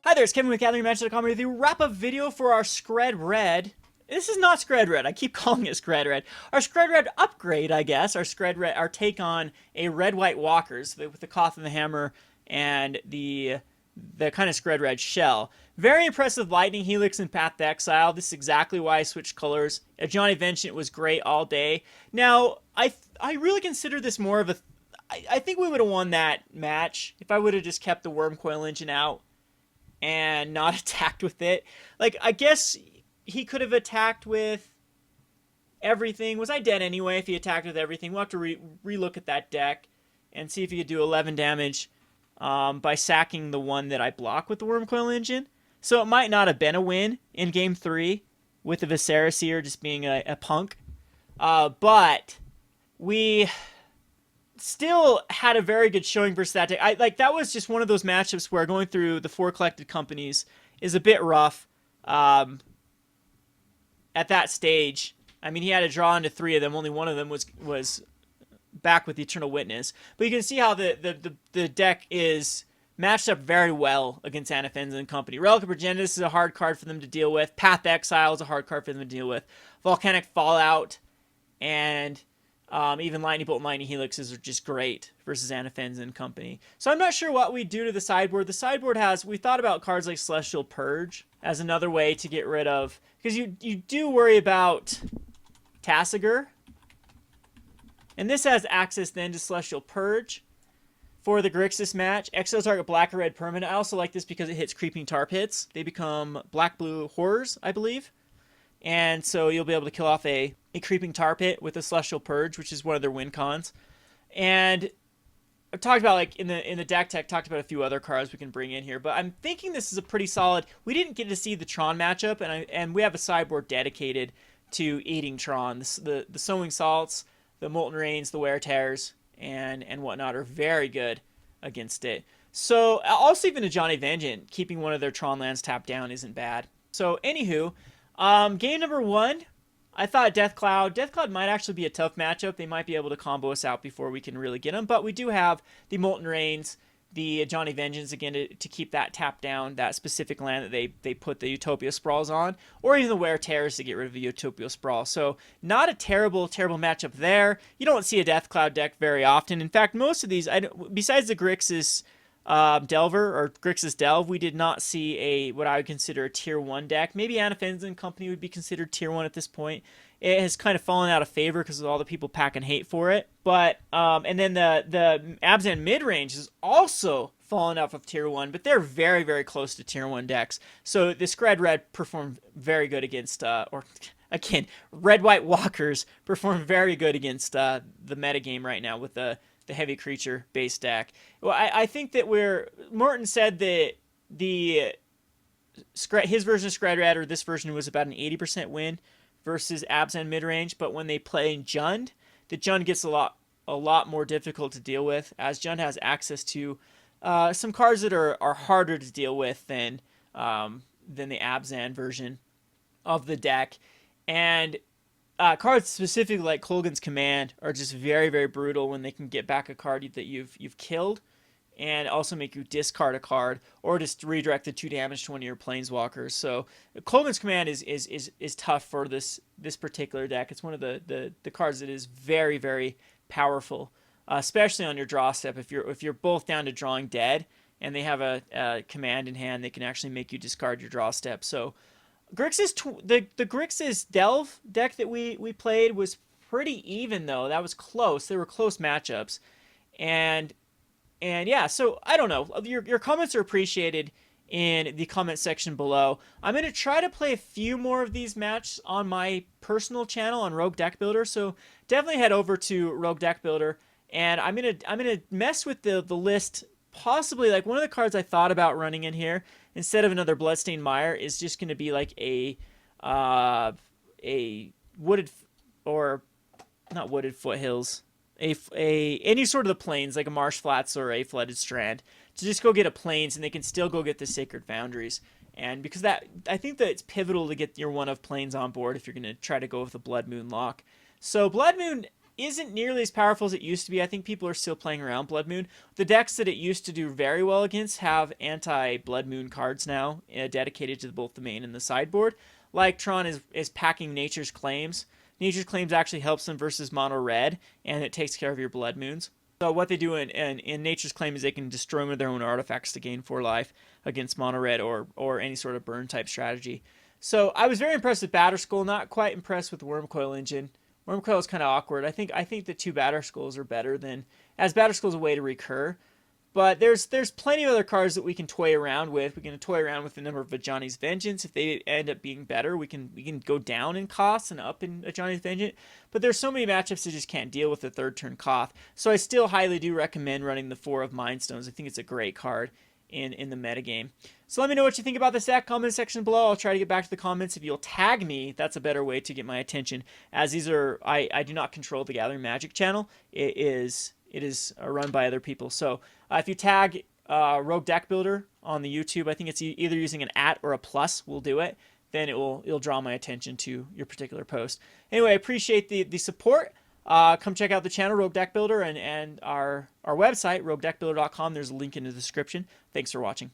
Hi there, it's Kevin with GatheringMatch.com with you. Wrap-up video for our Scred Red. This is not Scred Red. I keep calling it Scred Red. Our Scred Red upgrade, I guess. Our Scred Red, our take on a red-white walkers with the Koth and the Hammer and the kind of Scred Red shell. Very impressive Lightning Helix and Path to Exile. This is exactly why I switched colors. Ajani Vengeant was great all day. Now, I really consider this more of a... I think we would have won that match if I would have just kept the Wurmcoil Engine out and not attacked with it. Like, I guess he could have attacked with everything. Was I dead anyway if he attacked with everything? We'll have to re-look at that deck and see if he could do 11 damage by sacking the one that I block with the Wurmcoil Engine. So it might not have been a win in Game 3 with the Viscera just being a punk. But we still had a very good showing versus that deck. That was just one of those matchups where going through the 4 collected companies is a bit rough at that stage. I mean, he had to draw into 3 of them. Only one of them was back with the Eternal Witness. But you can see how the deck is matched up very well against Anafenza and company. Relic of Progenitus is a hard card for them to deal with. Path to Exile is a hard card for them to deal with. Volcanic Fallout and even Lightning Bolt and Lightning Helixes are just great versus Anafenza and company. So I'm not sure what we do to the sideboard. The sideboard we thought about cards like Celestial Purge as another way to get rid of, because you do worry about Tasigur. And this has access then to Celestial Purge for the Grixis match. Exile target black or red permanent. I also like this because it hits Creeping Tar Pits. They become black-blue horrors, I believe. And so you'll be able to kill off a Creeping Tar Pit with a Celestial Purge, which is one of their win cons. And I've talked about, like, in the deck tech, talked about a few other cards we can bring in here. But I'm thinking this is a pretty solid... We didn't get to see the Tron matchup, and we have a sideboard dedicated to eating Tron. The Sowing Salts, the Molten Rains, the Wear Tears, and whatnot are very good against it. So, also even Ajani Vengeant, keeping one of their Tron lands tapped down isn't bad. So, anywho... game number 1, I thought Death Cloud might actually be a tough matchup. They might be able to combo us out before we can really get them. But we do have the Molten Rains, the Ajani Vengeance, again, to keep that tapped down, that specific land that they put the Utopia Sprawls on. Or even the Wear Tears to get rid of the Utopia Sprawl. So, not a terrible matchup there. You don't see a Death Cloud deck very often. In fact, most of these, besides the Grixis Delver or Grixis Delve, we did not see what I would consider a tier 1 deck. Maybe Anafenza and company would be considered tier 1 at this point. It has kind of fallen out of favor because of all the people packing hate for it. But and then the Abzan mid-range has also fallen off of tier 1, but they're very, very close to tier 1 decks. So the Scred Red performed very good against again, red-white walkers perform very good against the metagame right now with the heavy creature base deck. Well, I think that Morton said that his version of Scred Red, or this version, was about an 80% win versus Abzan midrange, but when they play in Jund, the Jund gets a lot more difficult to deal with, as Jund has access to some cards that are harder to deal with than the Abzan version of the deck. And cards specifically like Kolgan's Command are just very, very brutal when they can get back a card that you've killed, and also make you discard a card or just redirect the 2 damage to one of your planeswalkers. So Kolgan's Command is tough for this particular deck. It's one of the cards that is very, very powerful, especially on your draw step. If you're both down to drawing dead and they have a command in hand, they can actually make you discard your draw step. So the Grixis Delve deck that we played was pretty even, though. That was close. They were close matchups. And yeah, so I don't know. Your comments are appreciated in the comment section below. I'm going to try to play a few more of these matches on my personal channel on Rogue Deck Builder. So definitely head over to Rogue Deck Builder, and I'm going to mess with the list. Possibly, like, one of the cards I thought about running in here instead of another Bloodstained Mire is just going to be like a wooded, or not wooded foothills, any sort of the plains, like a marsh flats or a flooded strand, to just go get a plains, and they can still go get the Sacred Foundries. And because I think that it's pivotal to get your one of plains on board if you're going to try to go with a Blood Moon lock. So Blood Moon isn't nearly as powerful as it used to be. I think people are still playing around Blood Moon. The decks that it used to do very well against have anti-Blood Moon cards now, dedicated to both the main and the sideboard. Like Tron is packing Nature's Claims. Nature's Claims actually helps them versus mono red, and it takes care of your Blood Moons. So what they do in Nature's Claim is they can destroy one of their own artifacts to gain 4 life against mono red or any sort of burn type strategy. So I was very impressed with Batterskull, not quite impressed with Wurmcoil Engine. Wurmcoil is kind of awkward. I think the 2 Batterskulls are better than, as Batterskull is a way to recur. But there's plenty of other cards that we can toy around with. We can toy around with the number of Ajani's Vengeance. If they end up being better, we can go down in costs and up in Ajani's Vengeance. But there's so many matchups that just can't deal with the 3rd turn Koth. So I still highly do recommend running the 4 of Mind Stones. I think it's a great card in the metagame. So let me know what you think about this deck. Comment section below. I'll try to get back to the comments. If you'll tag me, that's a better way to get my attention. As these are, I do not control the Gathering Magic channel. It is run by other people. So if you tag Rogue Deck Builder on the YouTube, I think it's either using an @ or a plus will do it. Then it'll draw my attention to your particular post. Anyway, I appreciate the support. Come check out the channel, Rogue Deck Builder, and our website, roguedeckbuilder.com. There's a link in the description. Thanks for watching.